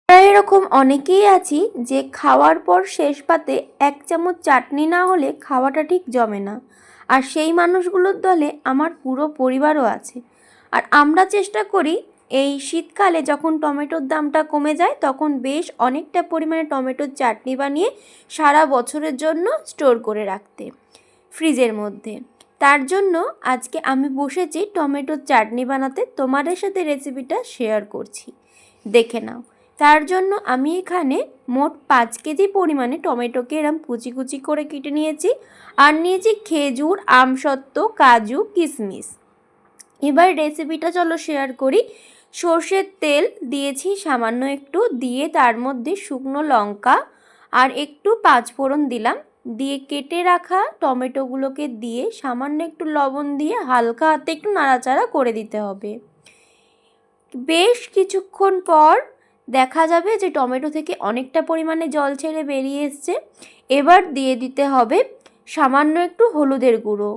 আমরা এরকম অনেকেই আছি যে খাওয়ার পর শেষ পাতে 1 চামচ চাটনি না হলে খাওয়াটা ঠিক জমে না। আর সেই মানুষগুলোর দলে আমার পুরো পরিবারও আছে। আর আমরা চেষ্টা করি এই শীতকালে যখন টমেটোর দামটা কমে যায় তখন বেশ অনেকটা পরিমাণে টমেটোর চাটনি বানিয়ে সারা বছরের জন্য স্টোর করে রাখতে ফ্রিজের মধ্যে। তার জন্য আজকে আমি বসেছি টমেটোর চাটনি বানাতে, তোমাদের সাথে রেসিপিটা শেয়ার করছি, দেখে নাও। তার জন্য আমি এখানে মোট 5 কেজি পরিমাণে টমেটোকে এরম কুচি কুচি করে কেটে নিয়েছি। আর নিয়েছি খেজুর, আমসত্ত্ব, কাজু, কিশমিশ। এবার রেসিপিটা চলো শেয়ার করি। সর্ষের তেল দিয়েছি সামান্য একটু, দিয়ে তার মধ্যে শুকনো লঙ্কা আর একটু পাঁচফোড়ন দিলাম, দিয়ে কেটে রাখা টমেটোগুলোকে দিয়ে সামান্য একটু লবণ দিয়ে হালকা হাতে একটু নাড়াচাড়া করে দিতে হবে। বেশ কিছুক্ষণ পর দেখা যাবে যে টমেটো থেকে অনেকটা পরিমাণে জল ছেড়ে বেরিয়ে এসছে। এবার দিয়ে দিতে হবে সামান্য একটু হলুদের গুঁড়ো,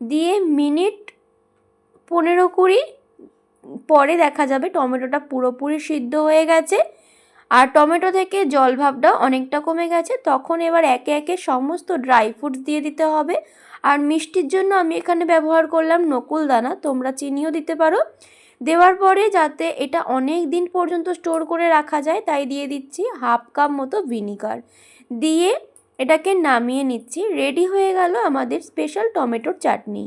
দিয়ে মিনিট 15-20 পরে দেখা যাবে টমেটোটা পুরোপুরি সিদ্ধ হয়ে গেছে আর টমেটো থেকে জল ভাবটাও অনেকটা কমে গেছে। তখন এবার একে একে সমস্ত ড্রাই ফ্রুটস দিয়ে দিতে হবে। আর মিষ্টির জন্য আমি এখানে ব্যবহার করলাম নকুল দানা, তোমরা চিনিও দিতে পারো। দেওয়ার পরে যাতে এটা অনেক দিন পর্যন্ত স্টোর করে রাখা যায় তাই দিয়ে দিচ্ছি হাফ কাপ মতো ভিনিগার, দিয়ে এটাকে নামিয়ে নিচ্ছি। রেডি হয়ে গেল আমাদের স্পেশাল টমেটোর চাটনি।